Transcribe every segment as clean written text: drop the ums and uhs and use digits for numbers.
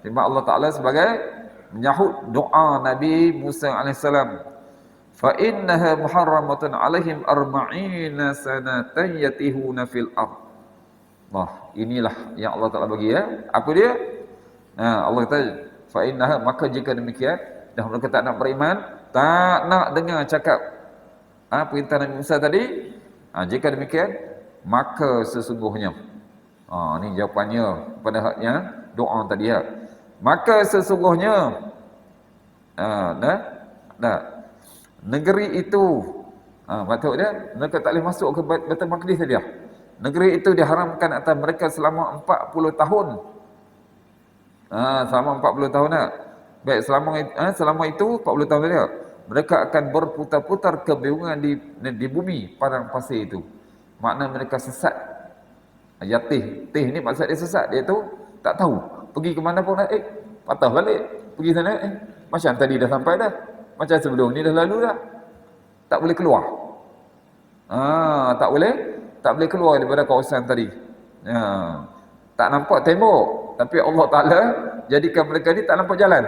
Firman Allah Ta'ala sebagai menyahut doa Nabi Musa alaihissalam. Fa innaha muharramatun alaihim arba'ina sanatan yatihuna fil ard. Nah, inilah yang Allah Ta'ala bagi ya. Apa dia? Allah kata, fa innaha, maka jika demikian, dah mereka tak nak beriman, tak nak dengar cakap perintah Nabi Musa tadi, jika demikian, maka sesungguhnya, ni jawapannya pada haknya doa tadi ya. Maka sesungguhnya, negeri itu, maksud dia, mereka tak boleh masuk ke Baitul Maqdis saja. Negeri itu diharamkan atas mereka selama 40 tahun. Selama 40 tahun tak? Baik, selama itu 40 tahun saja. Mereka akan berputar-putar kebingungan di bumi padang pasir itu. Makna mereka sesat. Tih ni maksud dia sesat. Dia tu tak tahu. Pergi ke mana pun patah balik. Pergi sana macam tadi dah sampai dah. Macam sebelum ni dah lalu dah. Tak boleh keluar. Tak boleh keluar daripada kawasan tadi. Tak nampak tembok, tapi Allah Ta'ala jadikan mereka ni tak nampak jalan.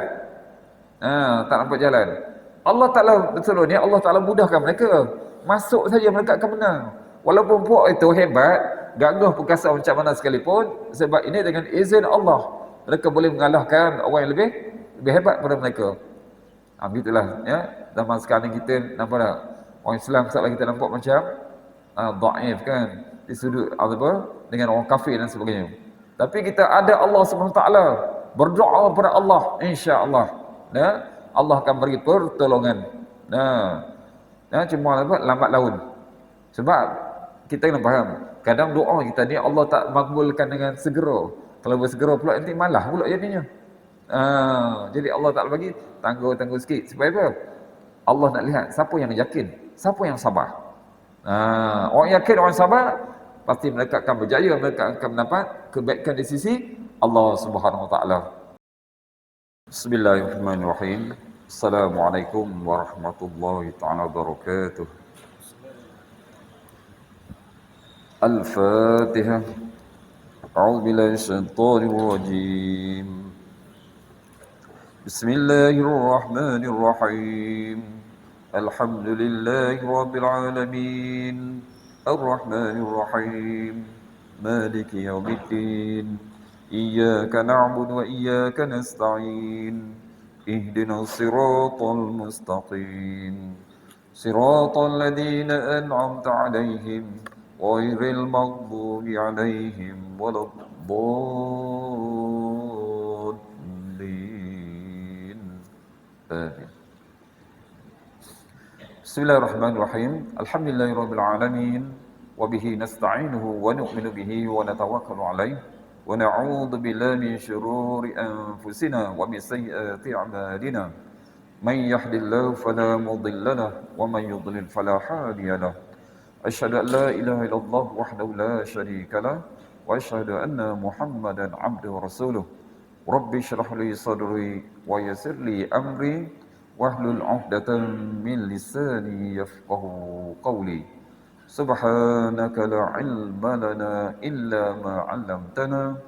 Tak nampak jalan. Allah Ta'ala betul ni, Allah Ta'ala mudahkan mereka. Masuk saja mereka akan menang. Walaupun puak itu hebat, gagah perkasa macam mana sekalipun, sebab ini dengan izin Allah, mereka boleh mengalahkan orang yang lebih hebat pada mereka. Begitulah ya. Zaman sekarang kita nampak tak? Orang Islam sekarang kita nampak macam dhaif kan, di sudut dengan orang kafir dan sebagainya. Tapi kita ada Allah SWT, berdoa kepada Allah, insya-Allah, Allah akan beri pertolongan. Cuma lambat laun. Sebab kita kena faham, kadang doa kita ni Allah tak makbulkan dengan segera. Kalau bersegera pula nanti malah pula jadinya. Jadi Allah tak bagi tangguh sikit. Supaya apa? Allah nak lihat siapa yang yakin, siapa yang sabar. Orang yakin, orang sabar, pasti mereka akan berjaya, mereka akan mendapat kebaikan di sisi Allah Subhanahu Wa Taala. Bismillahirrahmanirrahim. Assalamualaikum warahmatullahi taala wabarakatuh. Al-Fatihah. A'udzu billahi minasyaitonir rajim. Bismillahirrahmanirrahim. Alhamdulillahi rabbil alamin. Ar-Rahmanir Rahim. Maliki yaumiddin. Iyyaka na'budu wa iyyaka nasta'in. Ihdinas siratal mustaqim. Siratal ladzina an'amta 'alaihim ghairil maghdubi 'alaihim waladdallin. Amin. Bismillahirrahmanirrahim. Alhamdulillahirabbil alamin wa bihi nasta'inuhu wa nu'minu bihi wa natawakkalu 'alaihi wa na'udzu billahi min shururi anfusina wa min sayyiati a'malina. May yahdihillahu fala mudilla lahu wa may yudlil fala hadiya lahu. Asyhadu an la ilaha illallah wahdahu la syarika lahu wa asyhadu anna Muhammadan 'abduhu wa rasuluh. Rabbi shrah li sadri wa yassir li amri wahlul 'uqdatam min lisani yafqahu qawli. Subhanaka la ilma lana illa ma 'allamtana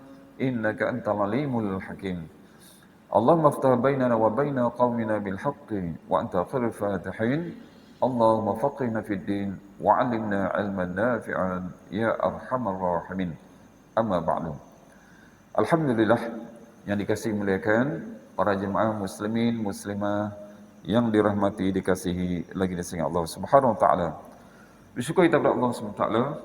innaka antal alimul hakim. Allahumma iftah bainana wa baina qaumina bil haqqi wa anta khairul fatihin. Allahumma faqihna fid din wa 'allimna 'ilman nafi'an ya arhamar rahimin. Amma ba'du. Alhamdulillah yang dikasihi muliakan para jemaah muslimin muslimah yang dirahmati, dikasihi lagi disayang Allah Subhanahu Wa Taala. Bersyukur kita kepada Allah Subhanahu Wa Taala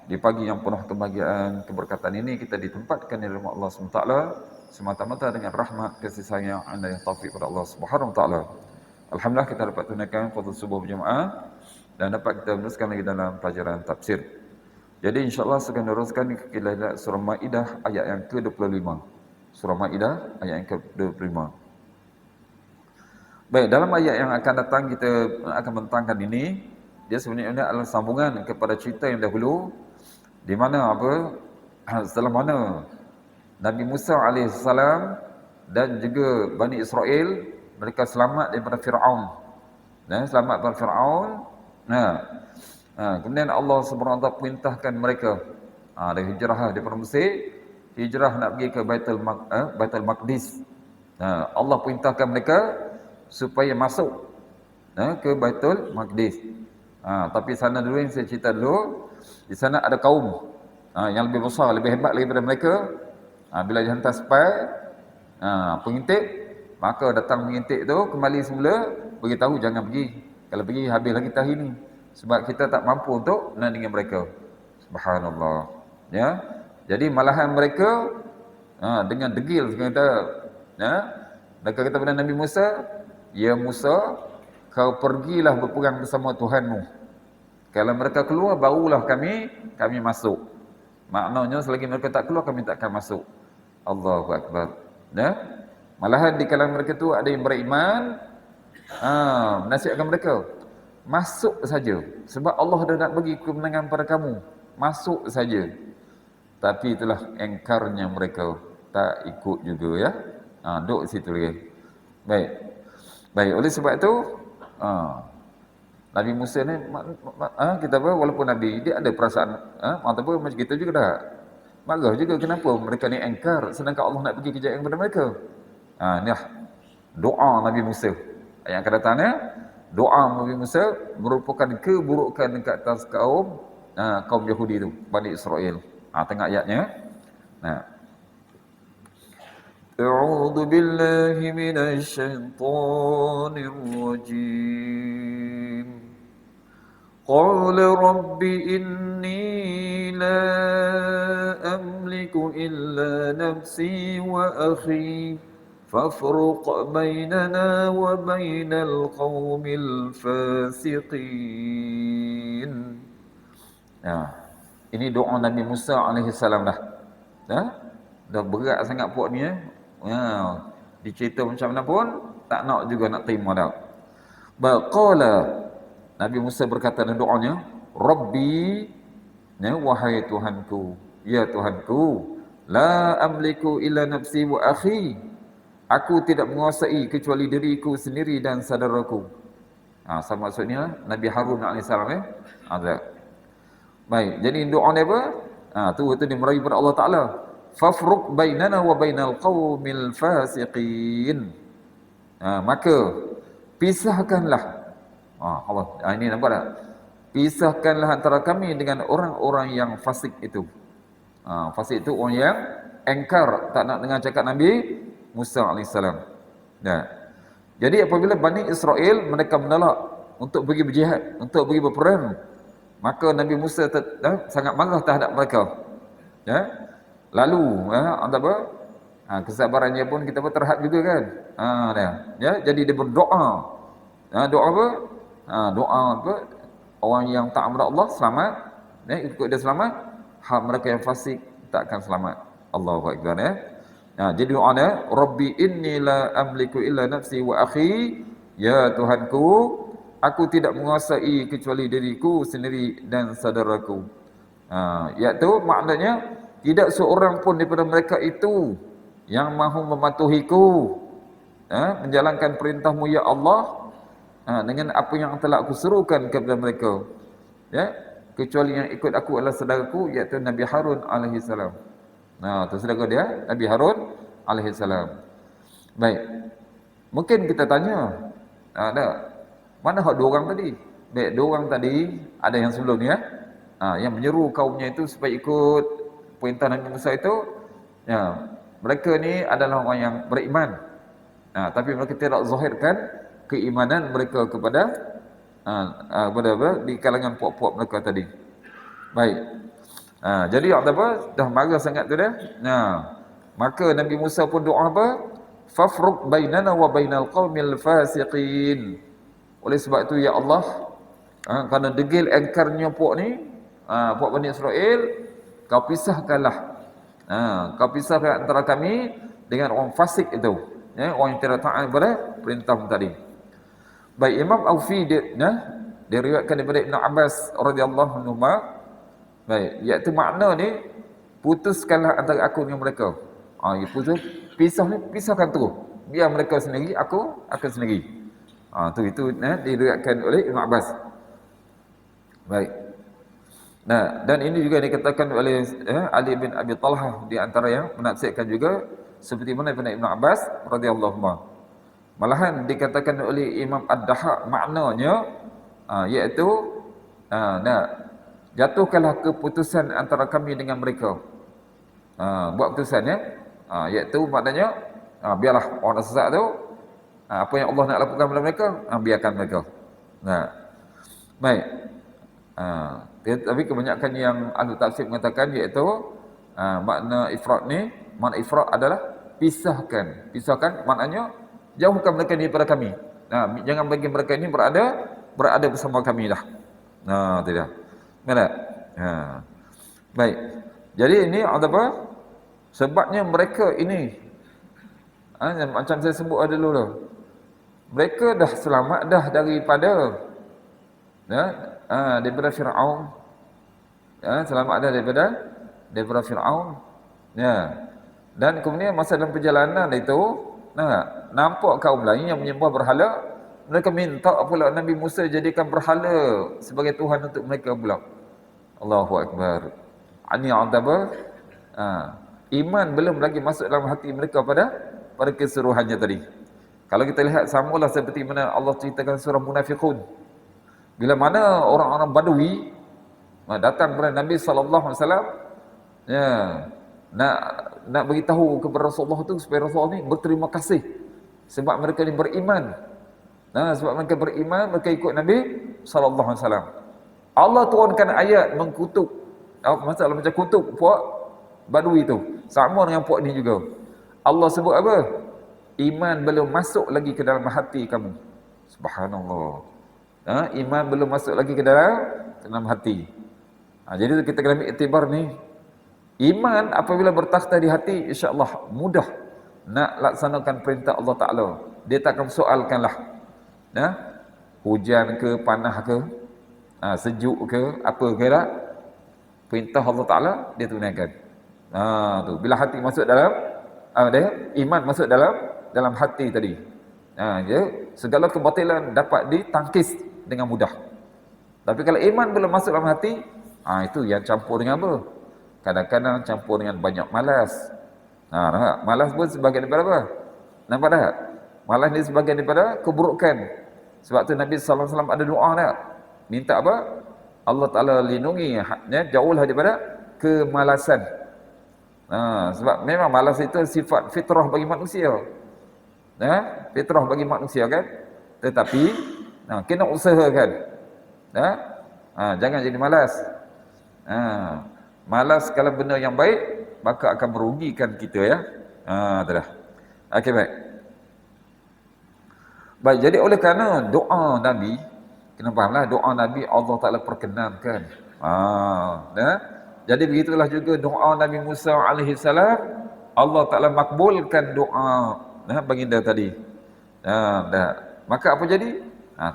di pagi yang penuh kebahagiaan, keberkatan ini kita ditempatkan di rumah Allah Subhanahu Wa Taala semata-mata dengan rahmat, kasih sayang, dan taufik kepada Allah Subhanahu Wa Taala. Alhamdulillah kita dapat tunaikan fardhu subuh berjemaah dan dapat kita meneruskan lagi dalam pelajaran tafsir. Jadi insya-Allah saya akan meneruskan kita surah Maidah ayat yang ke-25. Surah Maidah ayat yang ke-25. Baik, dalam ayat yang akan datang kita akan mentangkan ini, dia sebenarnya adalah sambungan kepada cerita yang dahulu, di mana setelah mana Nabi Musa AS dan juga Bani Israel, mereka selamat daripada Fir'aun. Selamat daripada Fir'aun. Kemudian Allah SWT perintahkan mereka dari hijrah daripada Mesir hijrah nak pergi ke Baitul Maqdis. Allah perintahkan mereka supaya masuk ke Baitul Maqdis. Tapi sana dulu yang saya cerita dulu, di sana ada kaum yang lebih besar, lebih hebat daripada mereka. Bila dihantar spy, pengintip, maka datang pengintip tu kembali semula, beritahu jangan pergi. Kalau pergi habis lagi tahun ini. Sebab kita tak mampu untuk menandingi mereka. Subhanallah. Ya. Jadi malahan mereka dengan degil kata, mereka kata kepada Nabi Musa, "Ya Musa, kau pergilah berperang bersama Tuhanmu. Kalau mereka keluar barulah kami masuk." Maknanya selagi mereka tak keluar kami tak akan masuk. Allahu Akbar. Ya. Malahan di kalangan mereka tu ada yang beriman, menasihatkan mereka, masuk saja. Sebab Allah dah nak bagi kemenangan pada kamu. Masuk saja. Tapi itulah engkarnya mereka. Tak ikut juga ya. Duduk situ lagi. Baik, oleh sebab itu Nabi Musa ni kita walaupun Nabi, dia ada perasaan ataupun macam kita juga dah. Marah juga kenapa mereka ni engkar sedangkan Allah nak bagi kejayaan kepada mereka. Inilah doa Nabi Musa. Yang akan datangnya, doa Nabi Musa merupakan keburukan dekat atas kaum Yahudi tu, Bani Israel. Tengok ayatnya. A'udzu billahi minasy syaithanir rajim. Qala rabbi inni la amliku illa nafsi wa akhi fafruq bainana wa bainal qaumil fasiqin. Ini doa Nabi Musa alaihi salam dah. Dah berat sangat puak ni. Dicerita macam mana pun tak nak juga nak terima dah. Baqala, Nabi Musa berkata dalam doanya, Rabbi, wahai Tuhanku, ya Tuhanku, la amliku illa nafsi wa akhi. Aku tidak menguasai kecuali diriku sendiri dan saudaraku. Sama maksudnya Nabi Harun AS. Baik, jadi doa ni apa? Itu dia merayu pada Allah Ta'ala. Fafruq bainana wa bainal qaumil fasiqin. Maka pisahkanlah. Allah, ini nampak tak? Pisahkanlah antara kami dengan orang-orang yang fasik itu. Fasik itu orang yang engkar, tak nak dengar cakap Nabi Musa AS. Jadi apabila Bani Israel mereka menolak untuk pergi berjihad, untuk pergi berperang, maka Nabi Musa sangat marah terhadap mereka. Lalu kesabarannya pun kita pun terhad juga kan. Jadi dia berdoa. Doa apa? Doa apa? Orang yang taat kepada Allah selamat, ikut dia selamat. Mereka yang fasik tak akan selamat. Allahu Akbar ya. Jadi doa dia, Rabbi inni la amliku illa nafsi wa akhi. Ya Tuhanku, aku tidak menguasai kecuali diriku sendiri dan saudaraku. Iaitu maknanya tidak seorang pun daripada mereka itu yang mahu mematuhiku, menjalankan perintahmu ya Allah, dengan apa yang telah aku serukan kepada mereka, kecuali yang ikut aku adalah saudaraku, iaitu Nabi Harun alaihi salam. Itu saudara dia, Nabi Harun alaihi salam. Baik, mungkin kita tanya, mana hak dua orang tadi? Baik, dua orang tadi ada yang sebelum ni yang menyeru kaumnya itu supaya ikut perintah Nabi Musa itu. Mereka ni adalah orang yang beriman, tapi mereka tidak zahirkan keimanan mereka kepada di kalangan puak-puak mereka tadi. Baik. Jadi dah marah sangat tu dah. Maka Nabi Musa pun doa apa? Fafruq bainana wa bainal qaumil fasiqin. Oleh sebab itu ya Allah, kerana degil engkarnya puak ni, puak Bani Israel, kau pisahkanlah. Kau pisahkan antara kami dengan orang fasik itu, orang yang tidak taat kepada perintahmu tadi. Baik, Imam Aufi diriwayatkan daripada Ibn Abbas radhiyallahu anhu. Baik, iaitu makna ni putuskanlah antara aku dengan mereka. Pisahkan tu. Biar mereka sendiri, aku akan sendiri. Itu diriwayatkan oleh Ibn Abbas. Baik. Nah, dan ini juga dikatakan oleh Ali bin Abi Talhah di antara yang menafsirkan juga seperti mana Ibn Abbas radhiyallahu anhu. Malahan dikatakan oleh Imam Ad-Dahhak maknanya iaitu nah, jatuhkanlah keputusan antara kami dengan mereka. Buat keputusan ya. Iaitu maknanya biarlah orang sesat tu apa yang Allah nak lakukan kepada mereka, biarkan mereka. Nah, baik. Tapi kebanyakan yang ahli tafsir mengatakan iaitu makna ifrat adalah pisahkan. Pisahkan maknanya jauhkan mereka ini daripada kami. Jangan bagi mereka ini berada bersama kami dah. Tidak. Mana? Baik. Jadi ini apa? Sebabnya mereka ini macam saya sebut dulu tu. Mereka dah selamat dah daripada daripada Firaun. Selamat dah daripada Firaun. Dan kemudian masa dalam perjalanan itu, nampak kaum lain yang menyembah berhala, mereka minta pula Nabi Musa jadikan berhala sebagai Tuhan untuk mereka pula. Allahu Akbar. Ani adaba. Iman belum lagi masuk dalam hati mereka pada keseluruhannya tadi. Kalau kita lihat samalah seperti mana Allah ceritakan surah Munafiqun. Bila mana orang-orang Badui datang kepada Nabi sallallahu alaihi wasallam, nak beritahu kepada Rasulullah tu supaya Rasulullah ni berterima kasih sebab mereka ni beriman. Sebab mereka beriman, mereka ikut Nabi sallallahu alaihi wasallam. Allah turunkan ayat mengkutuk, masalah macam kutuk puak Badui tu. Sama dengan puak ni juga. Allah sebut apa? Iman belum masuk lagi ke dalam hati kamu. Subhanallah. Iman belum masuk lagi ke dalam hati. Jadi kita kena ambil iktibar ni. Iman apabila bertakhta di hati, insya-Allah mudah nak laksanakan perintah Allah Ta'ala. Dia tak akan soalkanlah. Hujan ke, panah ke, sejuk ke, apa ke lah. Perintah Allah Ta'ala, dia tunaikan. Tu. Bila hati masuk dalam, iman masuk dalam hati tadi. Segala kebatilan dapat ditangkis dengan mudah. Tapi kalau iman belum masuk dalam hati, itu yang campur dengan apa? Kadang-kadang campur dengan banyak malas. Malas pun sebagian daripada apa? Nampak tak? Malas ni sebagian daripada keburukan. Sebab tu Nabi sallallahu alaihi wasallam ada doa tak? Minta apa? Allah Taala lindungi jauhlah daripada kemalasan. Sebab memang malas itu sifat fitrah bagi manusia. Fitrah bagi manusia kan. Tetapi kena usahakan. Jangan jadi malas. Malas kalau benda yang baik maka akan merugikan kita ya. Itulah. Okey baik. Baik, jadi oleh kerana doa Nabi, kena fahamlah doa Nabi Allah Taala perkenankan. Jadi begitulah juga doa Nabi Musa alaihi salam, Allah Taala makbulkan doa baginda tadi. Maka apa jadi?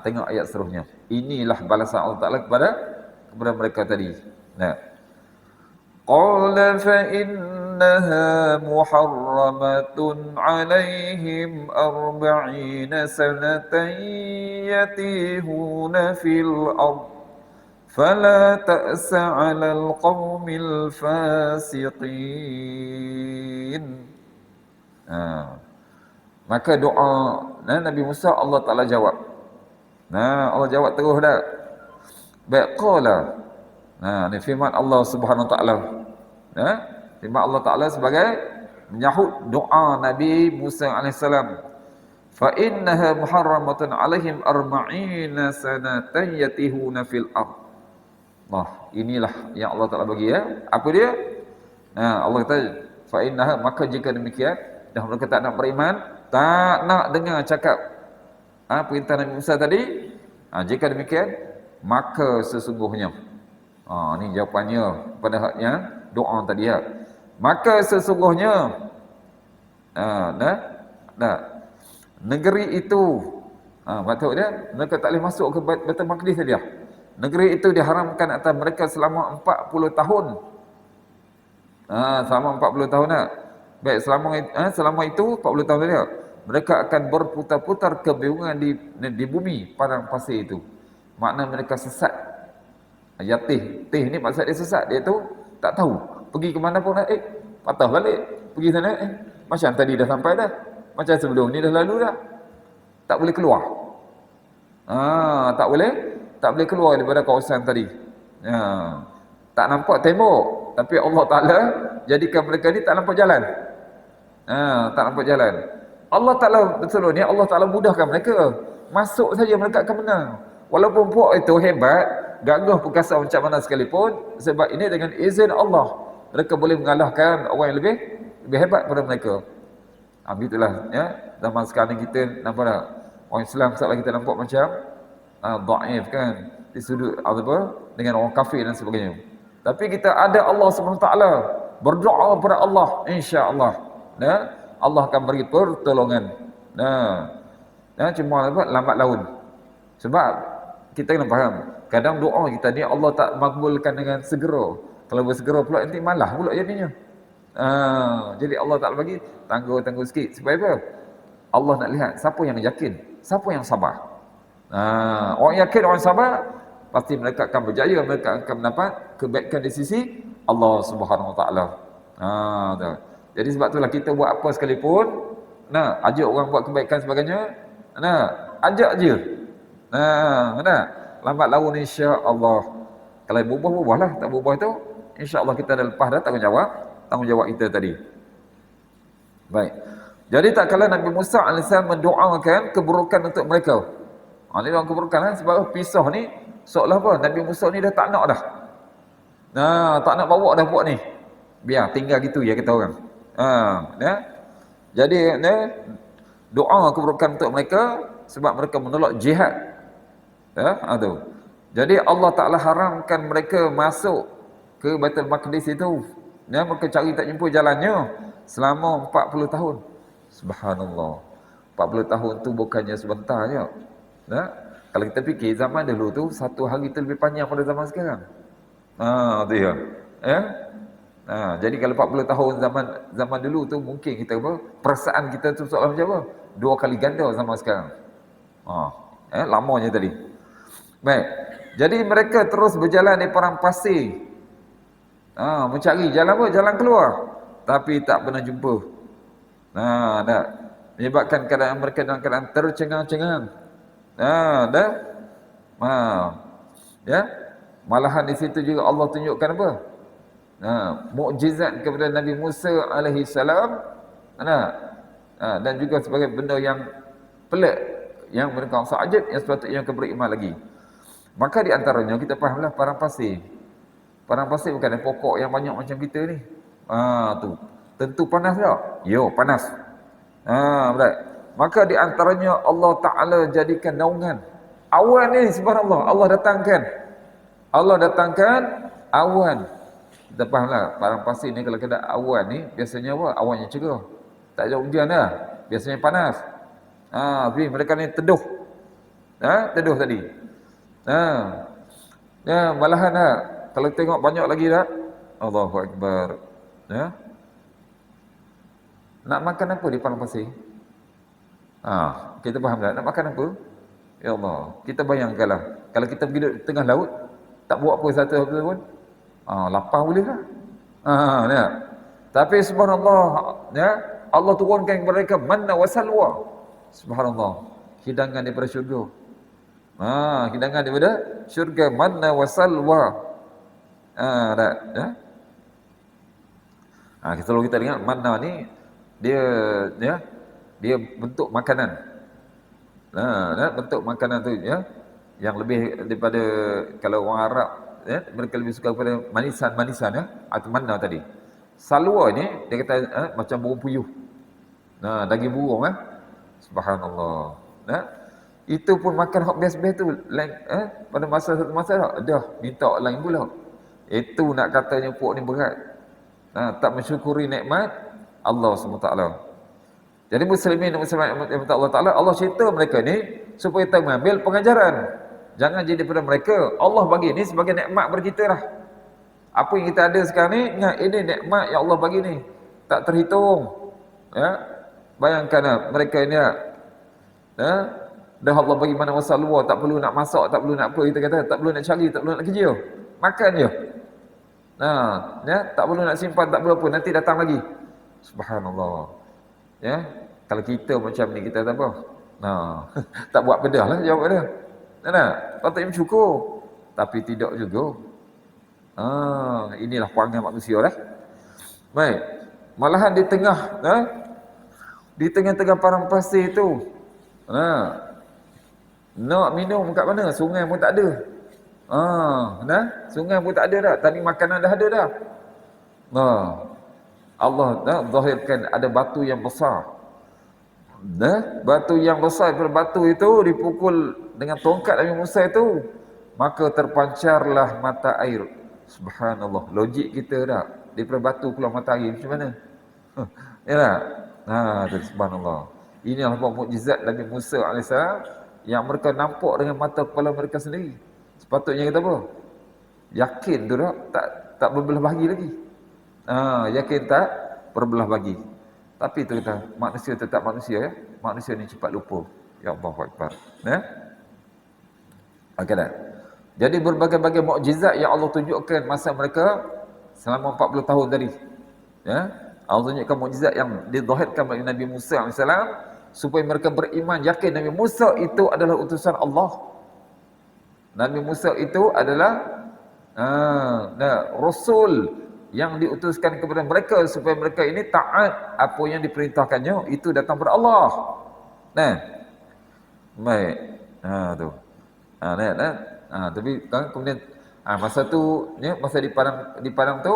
Tengok ayat seterusnya. Inilah balasan Allah Taala kepada mereka tadi. Qala fa innaha muharramatun alaihim 40 sanatan yatihuna fil ard fala ta'sa 'alal qaumil fasiqin. Maka doa Nabi Musa Allah Taala jawab. Allah jawab terus dah. Baik qala. Ni firman Allah Subhanahu taala. Firman Allah Taala sebagai menyahut doa Nabi Musa alaihissalam. Fa innaha muharramatun alaihim 40 sanatan yatihuna fil ard. Inilah yang Allah Taala bagi ya. Apa dia? Allah kata fa innaha, maka jika demikian dah mereka tak nak beriman, tak nak dengar cakap perintah Nabi Musa tadi, jika demikian maka sesungguhnya ni jawapannya pada haknya doa tadi ya. Maka sesungguhnya negeri itu patut dia mereka tak boleh masuk ke Baitul Maqdis dia. Negeri itu diharamkan atas mereka selama 40 tahun. Selama 40 tahun tak? Baik, selama itu 40 tahun dia mereka akan berputar-putar kebingungan di bumi padang pasir itu. Makna mereka sesat. Ya teh ni maksud dia sesat. Dia tu tak tahu. Pergi ke mana pun patah balik. Pergi sana macam tadi dah sampai dah. Macam sebelum ni dah lalu dah. Tak boleh keluar. Tak boleh keluar daripada kawasan tadi. Tak nampak tembok, tapi Allah Taala jadikan mereka ni tak nampak jalan. Tak nampak jalan. Allah Taala betul ni, Allah Taala mudahkan mereka. Masuk saja mereka akan menang. Walaupun puak itu hebat, gagah perkasa macam mana sekalipun, sebab ini dengan izin Allah, mereka boleh mengalahkan orang yang lebih hebat pada mereka. Begitulah ya. Zaman sekarang kita nampak tak? Orang Islam seolah kita nampak macam dhaif kan, di sudut apa dengan orang kafir dan sebagainya. Tapi kita ada Allah SWT, berdoa kepada Allah, insya-Allah. Allah akan beri pertolongan. Cuma lambat laun. Sebab kita kena faham, kadang doa kita ni Allah tak makbulkan dengan segera. Kalau bersegera pula nanti malah pula jadinya. Jadi Allah tak bagi tangguh sikit. Sebab apa? Allah nak lihat siapa yang yakin, siapa yang sabar. Orang yakin, orang sabar, pasti mereka akan berjaya, mereka akan mendapat kebaikan di sisi Allah Subhanahu Wa Taala. Jadi sebab itulah kita buat apa sekalipun, ajak orang buat kebaikan sebagainya, ajak je. Lambat laun insya-Allah. Kalau berubah-ubahlah, tak berubah tu insya-Allah kita dah lepas dah tanggungjawab kita tadi. Baik. Jadi tak kala Nabi Musa AS mendoakan keburukan untuk mereka. Ini orang keburukan sebab pisah ni seolah apa? Nabi Musa ni dah tak nak dah. Tak nak bawa dah buat ni. Biar tinggal gitu ya kata orang. Jadi doa keburukan untuk mereka sebab mereka menolak jihad. Jadi Allah Ta'ala haramkan mereka masuk ke Baitul Maqdis itu. Mereka cari tak jumpa jalannya selama 40 tahun. Subhanallah. 40 tahun tu bukannya sebentar je. Kalau kita fikir zaman dulu tu, satu hari tu lebih panjang pada zaman sekarang. Tu ya. Jadi kalau 40 tahun zaman dulu tu mungkin kita perasaan kita tu seolah macam apa? 2 kali ganda zaman sekarang. Lamanya tadi. Baik. Jadi mereka terus berjalan di padang pasir. Mencari jalan apa? Jalan keluar. Tapi tak pernah jumpa. Menyebabkan keadaan mereka dalam keadaan tercengang-cengang. Malahan di situ juga Allah tunjukkan apa? Mukjizat kepada Nabi Musa alaihi salam. Dan juga sebagai benda yang pelik, yang mereka rasa ajab, yang sepatutnya mereka beriman lagi. Maka di antaranya kita fahamlah padang pasir. Padang pasir bukan ada pokok yang banyak macam kita ni. Tu. Tentu panas tak? Yo, panas. Betul. Maka di antaranya Allah Ta'ala jadikan naungan. Awan ni subhanallah, Allah datangkan awan. Kita fahamlah, padang pasir ni kalau kena awan ni, biasanya apa? Awan yang cerah. Tak ada hujan dah. Biasanya panas. Tapi mereka ni teduh. Teduh tadi. Malahan kalau tengok banyak lagi dah. Allahu Akbar. Nak makan apa di padang pasir? Kita faham tak? Nak makan apa? Ya Allah. Kita bayangkanlah. Kalau kita pergi di tengah laut, tak buat apa satu pun, lapar boleh lah. Tapi subhanallah, Allah turunkan kepada mereka manna wa salwa. Subhanallah. Hidangan daripada syurga. Hidangan daripada syurga, manna wa salwa. Kalau kita ingat manna ni dia bentuk makanan. Bentuk makanan tu yang lebih daripada kalau orang Arab mereka lebih suka kepada manisan atau manna tadi. Salwa ni dia kata macam burung puyuh. Daging burung Subhanallah. Itu pun makan hak best-best tu pada satu masa dah minta lain pula. Itu nak katanya puak ni berat. Tak mensyukuri nikmat Allah SWT. Jadi muslimin dan muslimat Allah Ta'ala, Allah cerita mereka ni supaya kita mengambil pengajaran. Jangan jadi daripada mereka. Allah bagi ni sebagai nikmat bagi kita lah. Apa yang kita ada sekarang ni, ingat ini nikmat yang Allah bagi ni. Tak terhitung. Bayangkan mereka ni dah Allah bagi mana masa luar, tak perlu nak masak, tak perlu nak apa, kita kata tak perlu nak cari, tak perlu nak kerja. makan je. Ya, tak perlu nak simpan, tak perlu apa, nanti datang lagi. Subhanallah. Ya, kalau kita macam ni kita tak apa. Tak buat pedah lah jawab dia. Tak, patutnya bersyukur. Tapi tidak juga. Inilah perangai manusia lah. Baik. Malahan di tengah, di tengah-tengah padang pasir tu, nak minum kat mana? Sungai pun tak ada. Sungai pun tak ada dah. Tadi makanan dah ada dah. Allah zahirkan ada batu yang besar. Batu yang besar, batu itu dipukul dengan tongkat Nabi Musa itu, maka terpancarlah mata air. Subhanallah. Logik kita dah. Daripada batu keluar mata air macam mana? Ya tak? Subhanallah. Inilah mukjizat Nabi Musa AS yang mereka nampak dengan mata kepala mereka sendiri. Sepatutnya kita apa? Yakin tu tak berbelah bagi lagi. Yakin tak berbelah bagi. Tapi tu kata manusia tetap manusia ya. Manusia ni cepat lupa. Ya Allahu Akbar. Okey dah. Jadi berbagai-bagai mukjizat yang Allah tunjukkan masa mereka selama 40 tahun tadi. Ya. Allah tunjukkan mukjizat yang dizahirkan oleh Nabi Musa AS supaya mereka beriman, yakin Nabi Musa itu adalah utusan Allah. Nabi Musa itu adalah Rasul yang diutuskan kepada mereka supaya mereka ini taat apa yang diperintahkannya, itu datang dari Allah. Baik. Tu. Tapi kan kemudian masa tu ya, masa di padang tu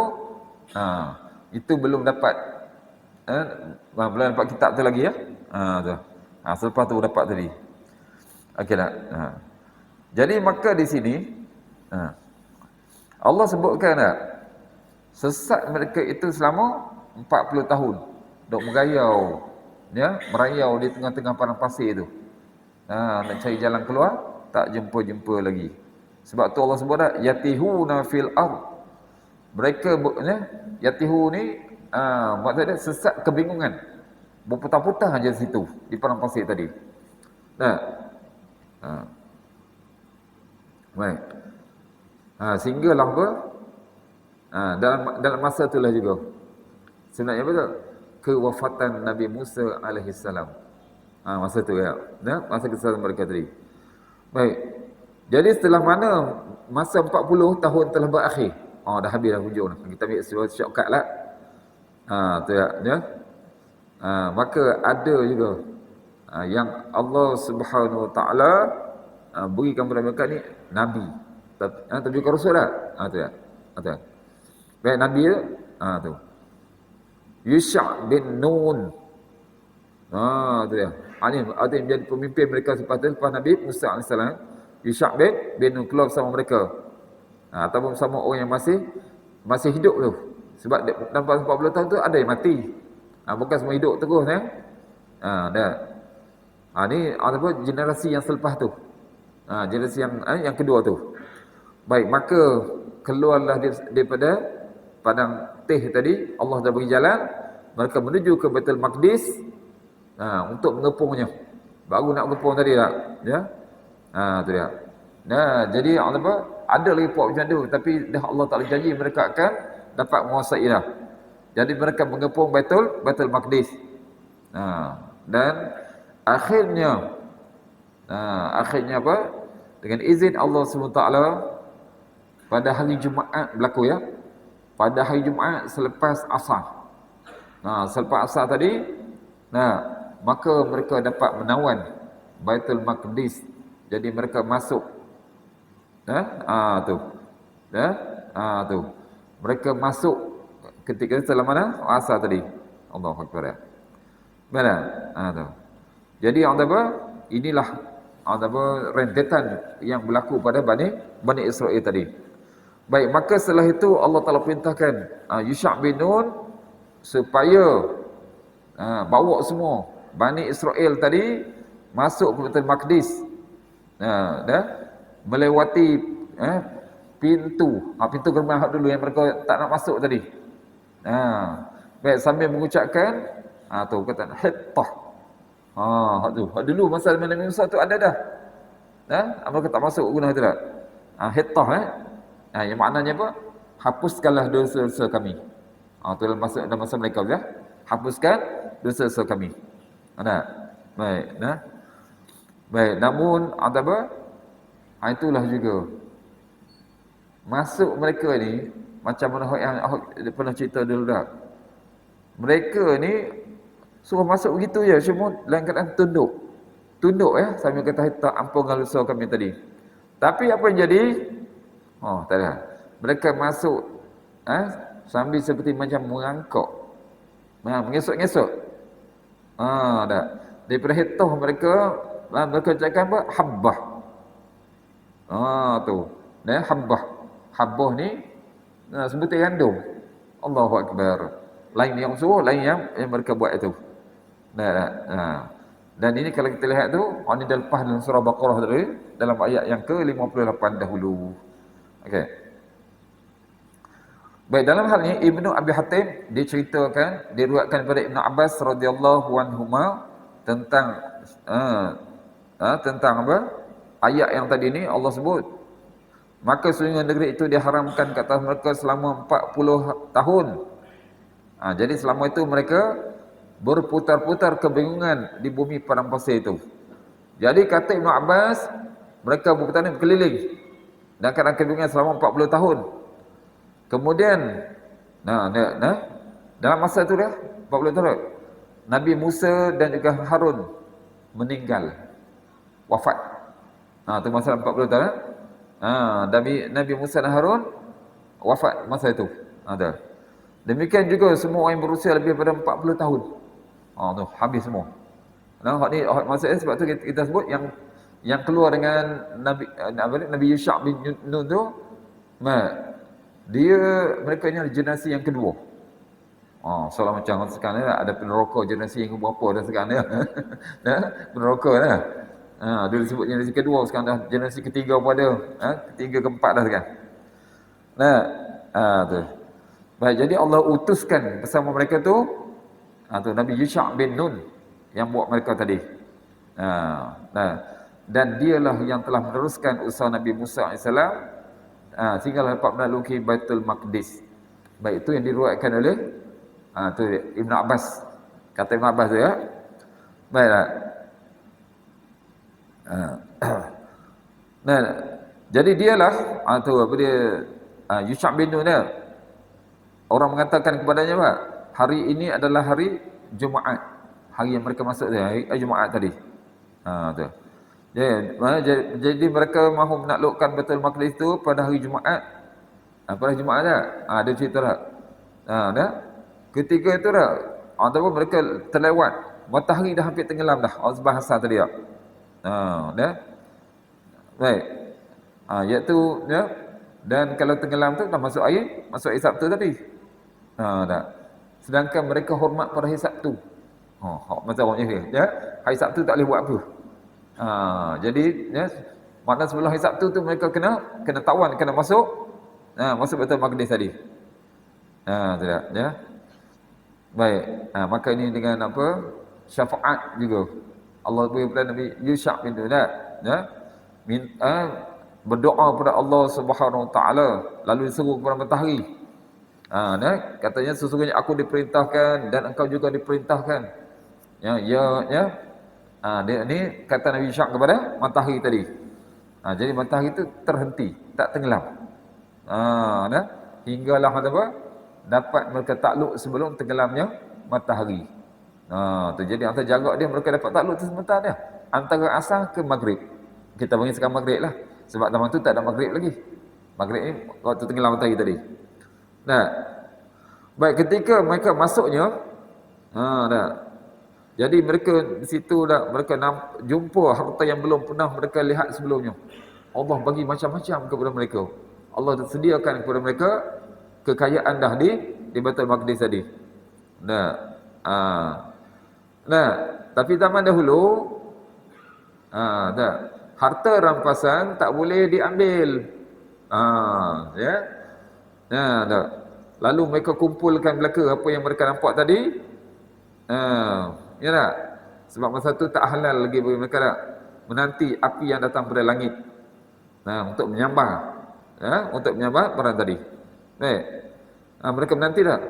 itu belum dapat belum dapat kitab tu lagi ya. Tu. Selepas tu dapat tadi. Okey tak? Jadi maka di sini Allah sebutkan tak, sesat mereka itu selama 40 tahun duk merayau, ya, merayau di tengah-tengah padang pasir itu. Nak cari jalan keluar tak jumpa lagi. Sebab tu Allah sebut dah yatihuna fil ard. Mereka ya, yatihu ni maksudnya sesat, kebingungan. Berputar-putar aja situ di padang pasir tadi. Baik. Sehinggalah apa? Dalam masa itulah juga sebenarnya betul kewafatan Nabi Musa alaihissalam. Masa tu ya. Masa kesalahan mereka tadi. Baik. Jadi setelah mana masa 40 tahun telah berakhir. Dah habis dah hujung dah. Kita ambil shortcut lah. Tu ya. Maka ada juga yang Allah Subhanahu Wa Taala berikan kepada mereka ni nabi. Tapi bukan rasul lah. Tu ya. Baik, nabi tu. Tu. Yusha' bin Nun. Tu ya. Ini ada yang menjadi pemimpin mereka lepas Nabi Musa AS. Yusha' bin Nun keluar bersama mereka. Ataupun bersama orang yang masih hidup tu. Sebab dalam 40 tahun tu ada yang mati. Bukan semua hidup terus dah. Ni apa generasi yang selepas tu. Generasi yang kedua tu. Baik, maka keluarlah daripada padang teh tadi, Allah dah bagi jalan, mereka menuju ke Baitul Maqdis untuk mengepungnya. Baru nak mengepung tadi tak? Ya. Tu dia. Jadi apa? Ada lagi puak macam tu, tapi dah Allah Taala janji mereka akan dapat menguasai dah. Jadi mereka mengepung Baitul Maqdis. Dan akhirnya apa? Dengan izin Allah SWT pada hari Jumaat berlaku ya. Pada hari Jumaat selepas asar. Selepas asar tadi, maka mereka dapat menawan Baitul Maqdis. Jadi mereka masuk. Tu. Tu. Mereka masuk ketika setelah mana? Asar tadi. Allahu Akbar. Mana? Tu. Jadi apa? Inilah rentetan yang berlaku pada Bani Israel tadi. Baik, maka setelah itu Allah Taala perintahkan Yusha' bin Nun supaya bawa semua Bani Israel tadi masuk ke Baitul Maqdis. Melewati pintu gerbang hak dulu yang mereka tak nak masuk tadi. Baik, sambil mengucapkan tu kata hittah. Hak tu. Hak dulu masa Nabi Musa tu ada dah. Mereka tak masuk guna tu dah. Hittah Yang maknanya apa? Hapuskanlah dosa-dosa kami. Itu dalam masa mereka ya. Hapuskan dosa-dosa kami. Nah, baik, nah. Baik, namun ada apa? Itulah juga masuk mereka ni macam mana yang pernah cerita dulu dah. Mereka ni suruh masuk begitu je, cuma dalam keadaan tunduk. Tunduk ya, sambil kata tak ampunkan dosa kami tadi. Tapi apa yang jadi? Tak ada. Mereka masuk sambil seperti macam merangkak. Mengesok-ngesok. Dah. Daripada hitoh mereka cakap apa? Habbah. Tu. Habbah. Habbah ni sebutan gandum. Allahu Akbar. Lain yang suruh, lain yang mereka buat itu. Dan ini kalau kita lihat tu, ini dah lepas dalam surah Baqarah tadi, dalam ayat yang ke-58 dahulu. Okey. Baik, dalam hal ini Ibnu Abi Hatim diceritakan, diriwayatkan daripada Ibnu Abbas radhiyallahu anhuma tentang tentang apa? Ayat yang tadi ni Allah sebut, maka sesungguhnya negeri itu diharamkan ke atas mereka selama 40 tahun. Jadi selama itu mereka berputar-putar kebingungan di bumi padang pasir itu. Jadi kata Ibnu Abbas, mereka berputar berkeliling dan keadaan kebingungan selama 40 tahun. Kemudian dalam masa itu dah 40 tahun, Nabi Musa dan juga Harun meninggal, wafat. Itu masa 40 tahun. Nabi Musa dan Harun wafat masa itu. Ada. Demikian juga semua orang yang berusia lebih daripada 40 tahun. Tu habis semua. Ni maksudnya sebab tu kita sebut yang keluar dengan Nabi Yusha bin Nun tu, mereka ni adalah generasi yang kedua. Soalan macam sekarang ada penerokok generasi yang berapa dah sekarang ni. Penerokok dah. Dulu sebut generasi kedua, sekarang dah generasi ketiga pun ada. Ketiga keempat dah sekarang. Tu. Baik, jadi Allah utuskan bersama mereka tu Nabi Yusha bin Nun yang buat mereka tadi. Dan dialah yang telah meneruskan usaha Nabi Musa AS sehinggalah dapat menaklukkan Baitul Maqdis. Baik, itu yang diriwayatkan oleh tu Ibnu Abbas. Kata Ibnu Abbas tu ya. Baiklah. Jadi dialah tu apa dia Yusha bin Nun dia. Orang mengatakan kepadanya, Pak, hari ini adalah hari Jumaat. Hari yang mereka masuk tu, hari Jumaat tadi. Tu. Jadi mereka mahu menaklukkan Baitul Maqdis itu pada hari Jumaat. Pada Jumaat dah. Ada cerita tak? Dah. Ketika itu dah. Ataupun mereka terlewat. Matahari dah hampir tenggelam dah. Bahasa tadi tak? Dah. Baik. Iaitu ya. Dan kalau tenggelam tu dah masuk air Sabtu tadi. Dah. Sedangkan mereka hormat pada hari Sabtu. Macam orang ni ya. Hari Sabtu tak boleh buat apa. Jadi ya, makna sebelum hari Sabtu tu mereka kena tawan, kena masuk Baitul Maqdis tadi. Tidak ya. Baik. Maka ini dengan apa? Syafaat juga. Allah beri kepada Nabi Yusha bin Nun ya. Berdoa kepada Allah Subhanahu Wa Taala, lalu diseru kepada matahari. Katanya sesungguhnya aku diperintahkan dan engkau juga diperintahkan. Ya. Dia ni kata Nabi Syak kepada matahari tadi. Jadi matahari itu terhenti, tak tenggelam. Hinggalah apa? Dapat mereka takluk sebelum tenggelamnya matahari. Jadi antara jarak dia mereka dapat takluk tu sebentar dia. Antara asar ke maghrib. Kita panggil sekarang maghrib lah. Sebab zaman tu tak ada maghrib lagi. Maghrib ni waktu tenggelam matahari tadi. Baik, ketika mereka masuknya, jadi mereka di situ dah mereka jumpa harta yang belum pernah mereka lihat sebelumnya. Allah bagi macam-macam kepada mereka. Allah sediakan kepada mereka kekayaan dah di Baitul Maqdis tadi. Tapi zaman dahulu harta rampasan tak boleh diambil. Lalu mereka kumpulkan belaka apa yang mereka nampak tadi. Ya tak? Sebab masa tu tak halal lagi bagi mereka tak menanti api yang datang pada langit. Untuk menyambar. untuk menyambar perang tadi. Baik. Mereka menanti tak?